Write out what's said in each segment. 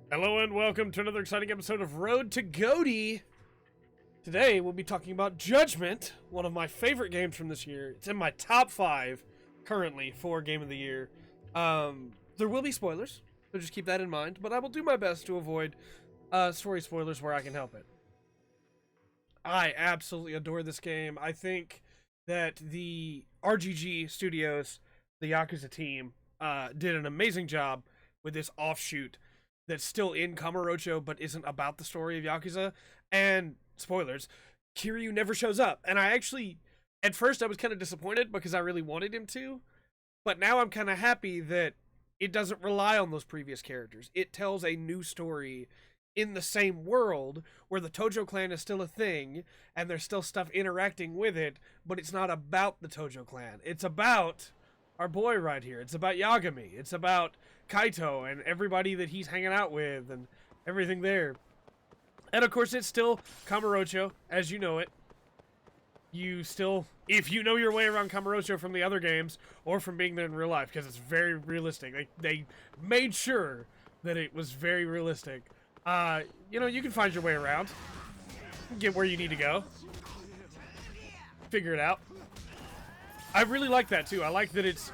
Hello and welcome to another exciting episode of Road to GotY. Today we'll be talking about Judgment, one of my favorite games from this year. It's in my top 5 currently for Game of the Year. There will be spoilers, so just keep that in mind, but I will do my best to avoid story spoilers where I can help it. I absolutely adore this game. I think that the RGG Studios, the Yakuza team, did an amazing job with this offshoot that's still in Kamurocho but isn't about the story of Yakuza. And spoilers, Kiryu never shows up. And I actually, at first I was kind of disappointed because I really wanted him to, but now I'm kind of happy that it doesn't rely on those previous characters. It tells a new story in the same world where the Tojo clan is still a thing and there's still stuff interacting with it, but it's not about the Tojo clan. It's about our boy right here. It's about Yagami. It's about Kaito and everybody that he's hanging out with and everything there. And of course, it's still Kamurocho, as you know it. You still, if you know your way around Kamurocho from the other games or from being there in real life, because it's very realistic. They made sure that it was very realistic. You know, you can find your way around. Get where you need to go. Figure it out. I really like that too. I like that it's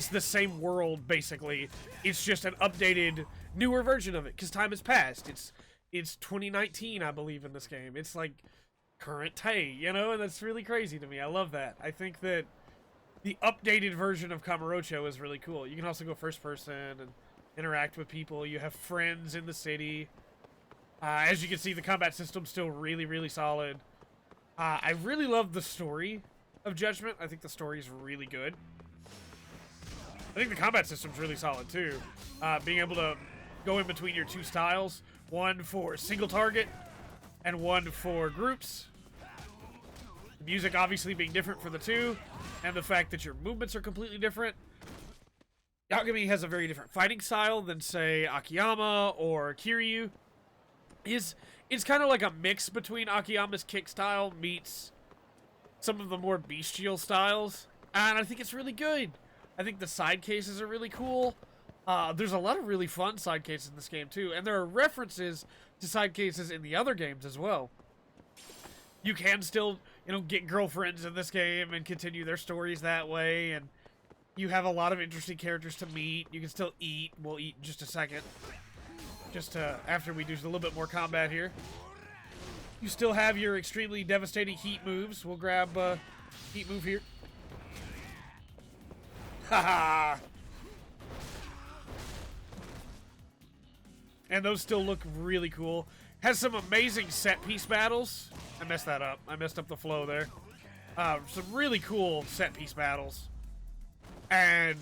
the same world basically. It's just an updated, newer version of it because time has passed. It's 2019, I believe, in this game. It's like current day, you know, and that's really crazy to me. I love that. I think that the updated version of Kamurocho is really cool. You can also go first person and interact with people. You have friends in the city. As you can see, the combat system's still really solid. I really love the story of Judgment. I think the story is really good. I think the combat system's really solid too. Being able to go in between your two styles, one for single target and one for groups. The music obviously being different for the two, and the fact that your movements are completely different. Yagami has a very different fighting style than, say, Akiyama or Kiryu. It's kind of like a mix between Akiyama's kick style meets some of the more bestial styles, and I think it's really good. I think the side cases are really cool. There's a lot of really fun side cases in this game too, and there are references to side cases in the other games as well. You can still, you know, get girlfriends in this game and continue their stories that way, and you have a lot of interesting characters to meet. You can still eat. We'll eat in just a second. Just after we do a little bit more combat here. You still have your extremely devastating heat moves. We'll grab heat move here. Haha! And those still look really cool. Has some amazing set piece battles. I messed that up. I messed up the flow there. Some really cool set piece battles. And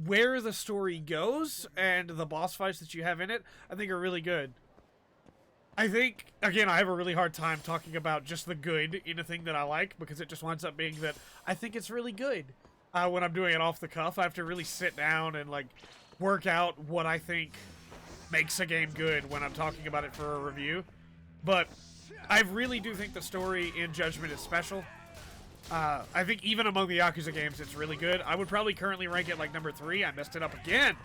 where the story goes and the boss fights that you have in it, I think are really good. I think, again, I have a really hard time talking about just the good in a thing that I like because it just winds up being that I think it's really good. When I'm doing it off the cuff, I have to really sit down and, like, work out what I think makes a game good when I'm talking about it for a review. But I really do think the story in Judgment is special. I think even among the Yakuza games, it's really good. I would probably currently rank it like number 3. I messed it up again.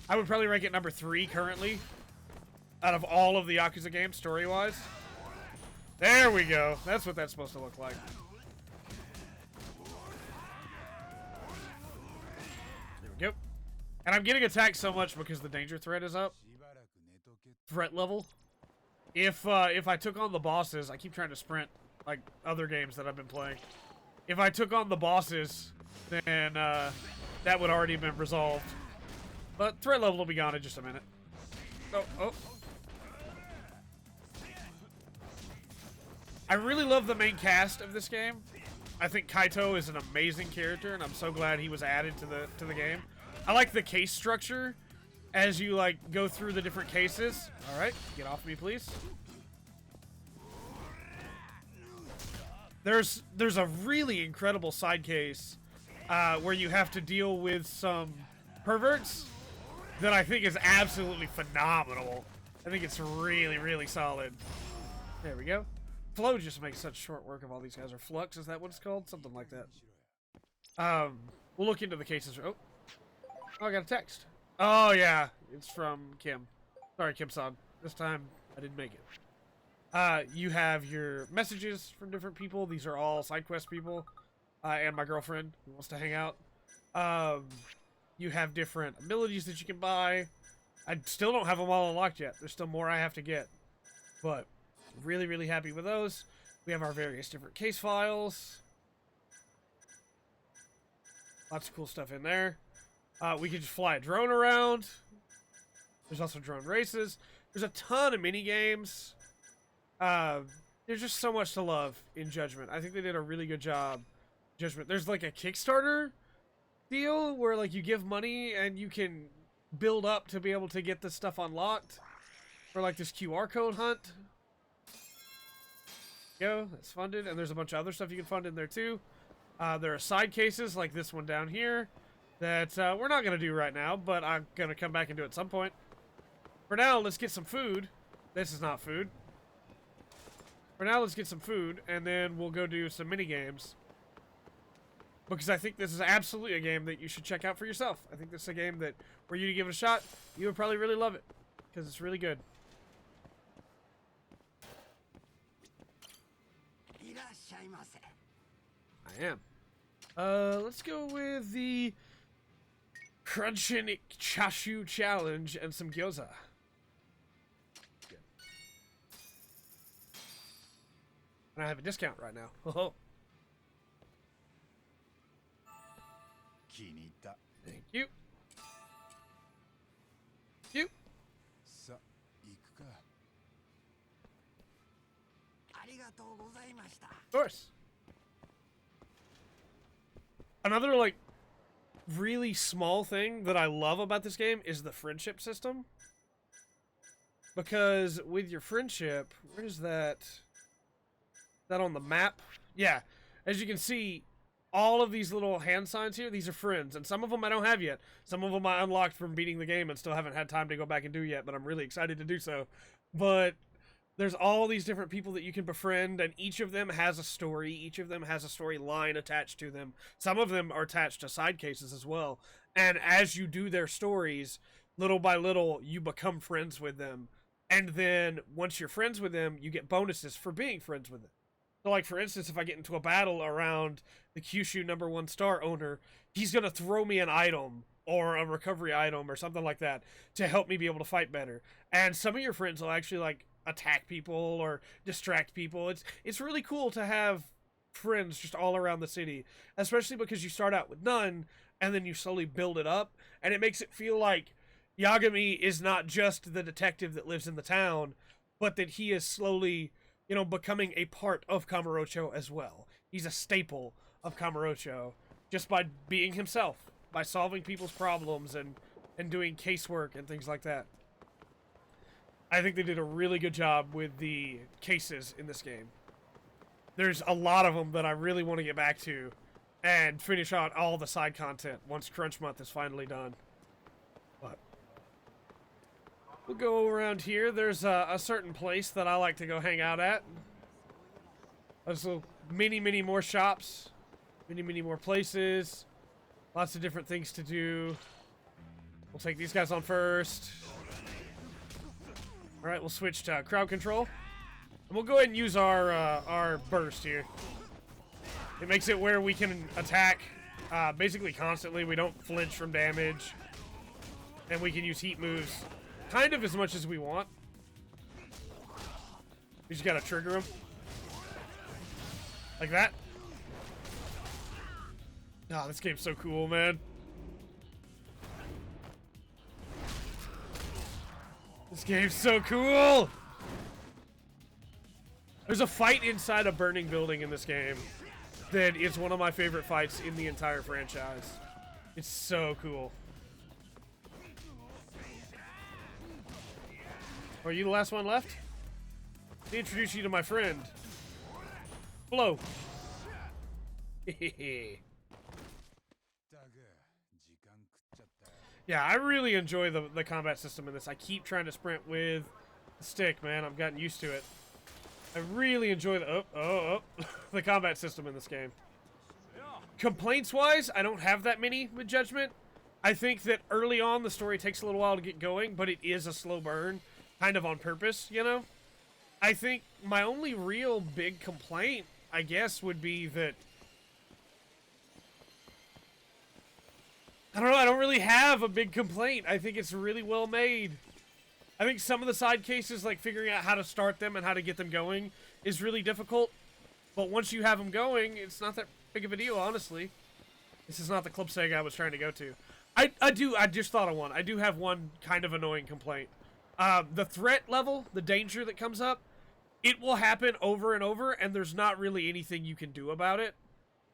I would probably rank it number 3 currently out of all of the Yakuza games, story-wise. There we go. That's what that's supposed to look like. There we go. And I'm getting attacked so much because the danger threat is up. Threat level. If I took on the bosses, I keep trying to sprint like other games that I've been playing. If I took on the bosses, then that would already have been resolved. But threat level will be gone in just a minute. Oh. I really love the main cast of this game. I think Kaito is an amazing character, and I'm so glad he was added to the game. I like the case structure as you like go through the different cases. All right, get off me, please. There's a really incredible side case where you have to deal with some perverts that I think is absolutely phenomenal. I think it's really solid. There we go. Flow just makes such short work of all these guys. Or Flux, is that what it's called? Something like that. We'll look into the cases. Oh, I got a text. Oh, yeah. It's from Kim. Sorry, Kim-san. This time, I didn't make it. You have your messages from different people. These are all side quest people. And my girlfriend who wants to hang out. You have different abilities that you can buy. I still don't have them all unlocked yet. There's still more I have to get. But really, really happy with those. We have our various different case files. Lots of cool stuff in there. We can just fly a drone around. There's also drone races. There's a ton of mini games. There's just so much to love in Judgment. I think they did a really good job. Judgment. There's like a Kickstarter deal where like you give money and you can build up to be able to get this stuff unlocked. For like this QR code hunt. Go, that's funded, and there's a bunch of other stuff you can fund in there too. There are side cases like this one down here that we're not going to do right now, but I'm going to come back and do at some point. For now, let's get some food. This is not food. For now, let's get some food, and then we'll go do some mini games. Because I think this is absolutely a game that you should check out for yourself. I think this is a game that, were you to give it a shot, you would probably really love it. Because it's really good. I am. Let's go with the Crunchin Chashu Challenge and some gyoza. Good. And I have a discount right now. Oh. Thank you. Thank you. Of course. Another, like, really small thing that I love about this game is the friendship system. Because with your friendship, where is that? Is that on the map? Yeah. As you can see, all of these little hand signs here, these are friends. And some of them I don't have yet. Some of them I unlocked from beating the game and still haven't had time to go back and do yet. But I'm really excited to do so. But there's all these different people that you can befriend, and each of them has a story. Each of them has a storyline attached to them. Some of them are attached to side cases as well. And as you do their stories, little by little, you become friends with them. And then, once you're friends with them, you get bonuses for being friends with them. So, like, for instance, if I get into a battle around the Kyushu #1 star owner, he's going to throw me an item or a recovery item or something like that to help me be able to fight better. And some of your friends will actually, like, attack people or distract people. It's really cool to have friends just all around the city, especially because you start out with none and then you slowly build it up, and it makes it feel like Yagami is not just the detective that lives in the town, but that he is slowly, you know, becoming a part of Kamurocho as well. He's a staple of Kamurocho just by being himself, by solving people's problems and doing casework and things like that. I think they did a really good job with the cases in this game. There's a lot of them that I really want to get back to and finish out all the side content once Crunch Month is finally done. But we'll go around here. There's a certain place that I like to go hang out at. There's many more shops. Many more places. Lots of different things to do. We'll take these guys on first. Alright, we'll switch to crowd control. And we'll go ahead and use our burst here. It makes it where we can attack basically constantly. We don't flinch from damage. And we can use heat moves kind of as much as we want. We just gotta trigger them. Like that. Oh, this game's so cool, man. This game's so cool! There's a fight inside a burning building in this game that is one of my favorite fights in the entire franchise. It's so cool. Are you the last one left? Let me introduce you to my friend. Hello. Yeah, I really enjoy the combat system in this. I keep trying to sprint with the stick, man. I've gotten used to it. I really enjoy the the combat system in this game. Complaints-wise, I don't have that many with Judgment. I think that early on the story takes a little while to get going, but it is a slow burn, kind of on purpose, you know? I think my only real big complaint, I guess, would be that I don't know, I don't really have a big complaint. I think it's really well made. I think some of the side cases, like figuring out how to start them and how to get them going, is really difficult. But once you have them going, it's not that big of a deal, honestly. This is not the Club Sega I was trying to go to. I just thought of one. I do have one kind of annoying complaint. The threat level, the danger that comes up, it will happen over and over, and there's not really anything you can do about it.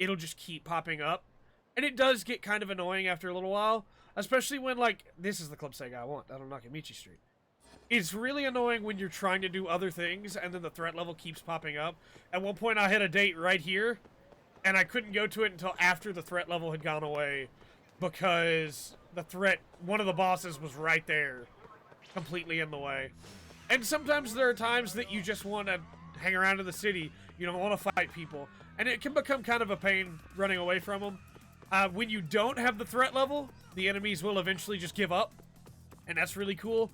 It'll just keep popping up. And it does get kind of annoying after a little while, especially when, like, this is the Club Sega I want, out on Nakamichi Street. It's really annoying when you're trying to do other things, and then the threat level keeps popping up. At one point, I hit a date right here, and I couldn't go to it until after the threat level had gone away, because the threat, one of the bosses was right there, completely in the way. And sometimes there are times that you just want to hang around in the city, you don't want to fight people, and it can become kind of a pain running away from them. When you don't have the threat level, the enemies will eventually just give up, and that's really cool.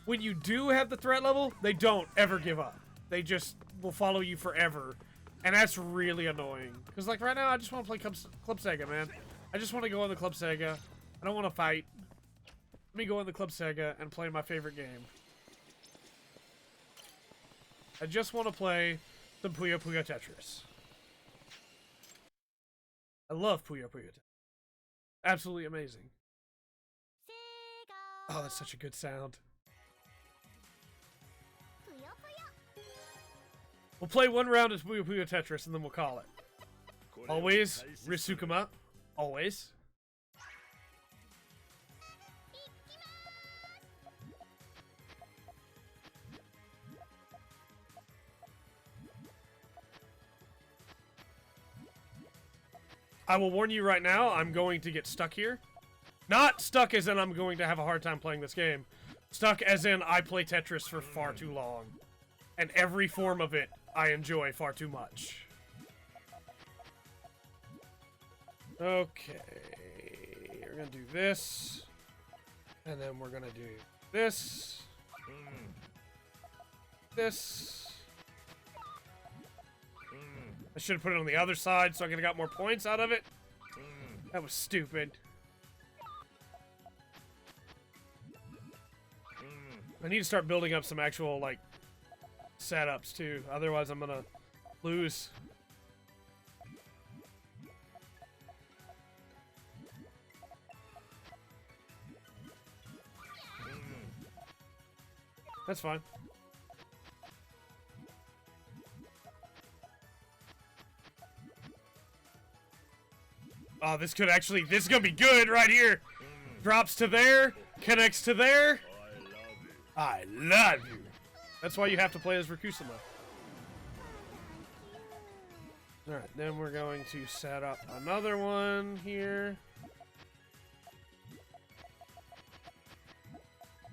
When you do have the threat level, they don't ever give up. They just will follow you forever, and that's really annoying. Because, like, right now, I just want to play Club Sega, man. I just want to go on the Club Sega. I don't want to fight. Let me go on the Club Sega and play my favorite game. I just want to play some Puyo Puyo Tetris. I love Puyo Puyo Tetris. Absolutely amazing. Oh, that's such a good sound. We'll play one round of Puyo Puyo Tetris and then we'll call it. Always Risukuma. Always. I will warn you right now, I'm going to get stuck here. Not stuck as in I'm going to have a hard time playing this game. Stuck as in I play Tetris for far too long. And every form of it, I enjoy far too much. Okay. We're going to do this. And then we're going to do this. This. I should have put it on the other side so I could have got more points out of it. That was stupid. I need to start building up some actual, like, setups, too. Otherwise, I'm gonna lose. That's fine. Oh, this could actually, this is gonna be good right here. Drops to there, connects to there. I love you. That's why you have to play as Rikusama. Alright, then we're going to set up another one here.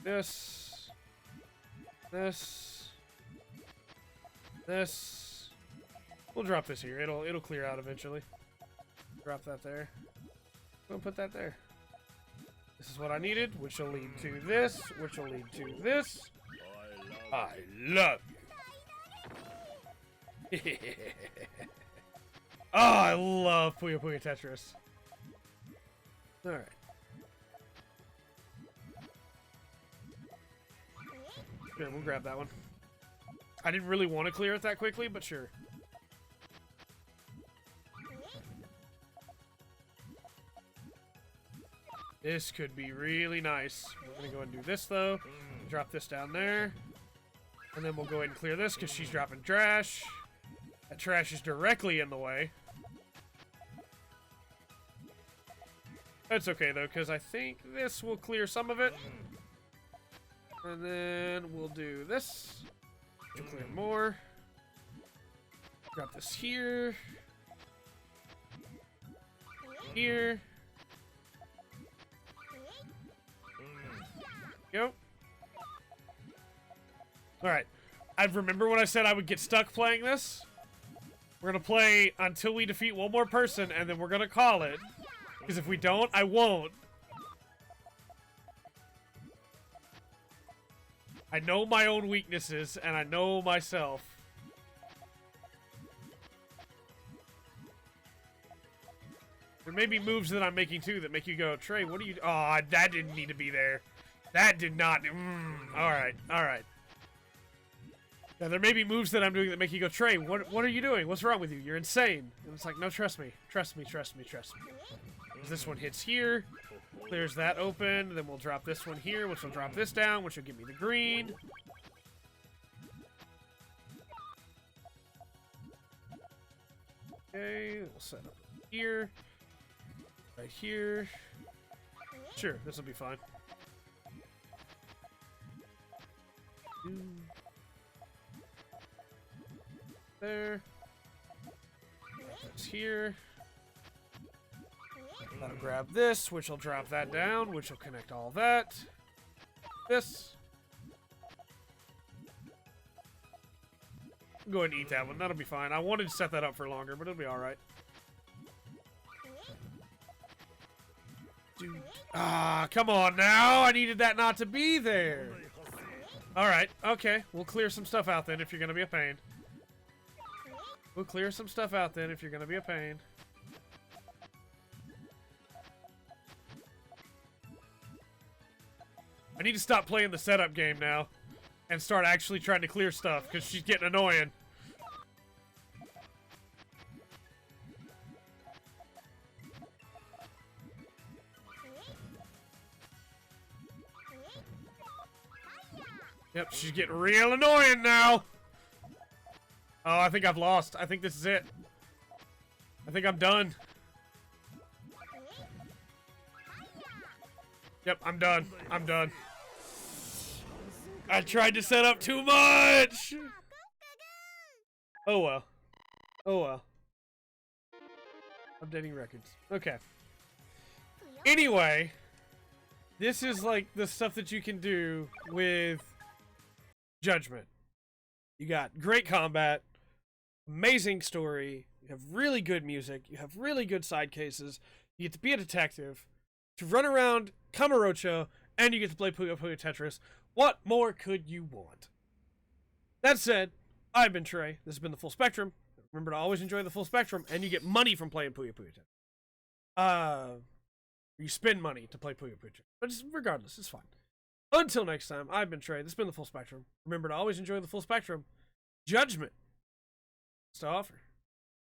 This. This. This. We'll drop this here. It'll clear out eventually. Drop that there. We'll put that there. This is what I needed, which will lead to this, which will lead to this. I love you. Oh, I love Puyo Puyo Tetris. Alright. Sure, we'll grab that one. I didn't really want to clear it that quickly, but sure. This could be really nice. We're going to go and do this, though. Drop this down there. And then we'll go ahead and clear this, because she's dropping trash. That trash is directly in the way. That's okay, though, because I think this will clear some of it. And then we'll do this. To clear more. Drop this here. Here. Go. Alright. I remember when I said I would get stuck playing this. We're gonna play until we defeat one more person, and then we're gonna call it. Because if we don't, I won't. I know my own weaknesses, and I know myself. There may be moves that I'm making, too, that make you go, Trey, what are you... Oh, that didn't need to be there. That did not... Alright, alright. Now, there may be moves that I'm doing that make you go, Trey, what are you doing? What's wrong with you? You're insane. And it's like, no, trust me. Trust me, trust me, trust me. This one hits here. Clears that open. Then we'll drop this one here, which will drop this down, which will give me the green. Okay, we'll set up here. Right here. Sure, this will be fine. There. It's here. That'll grab this, which will drop that down, which will connect all that. This. Go ahead and eat that one. That'll be fine. I wanted to set that up for longer, but it'll be alright. Ah, come on now. I needed that not to be there. Alright, okay. We'll clear some stuff out then if you're going to be a pain. We'll clear some stuff out then if you're going to be a pain. I need to stop playing the setup game now and start actually trying to clear stuff because she's getting annoying. Yep, she's getting real annoying now. Oh, I think I've lost. I think this is it. I think I'm done. Yep, I'm done. I'm done. I tried to set up too much! Oh well. Oh well. Updating records. Okay. Anyway, this is like the stuff that you can do with Judgment. You got great combat, amazing story, you have really good music, you have really good side cases, you get to be a detective, to run around Kamurocho, and you get to play Puyo Puyo Tetris. What more could you want? That said, I've been Trey. This has been the Full Spectrum. Remember to always enjoy the full spectrum, and you get money from playing Puyo Puyo Tetris. You spend money to play Puyo Puyo Tetris. But regardless, it's fine. Until next time, I've been Trey. This has been the Full Spectrum. Remember to always enjoy the full spectrum. Judgment. It's to offer.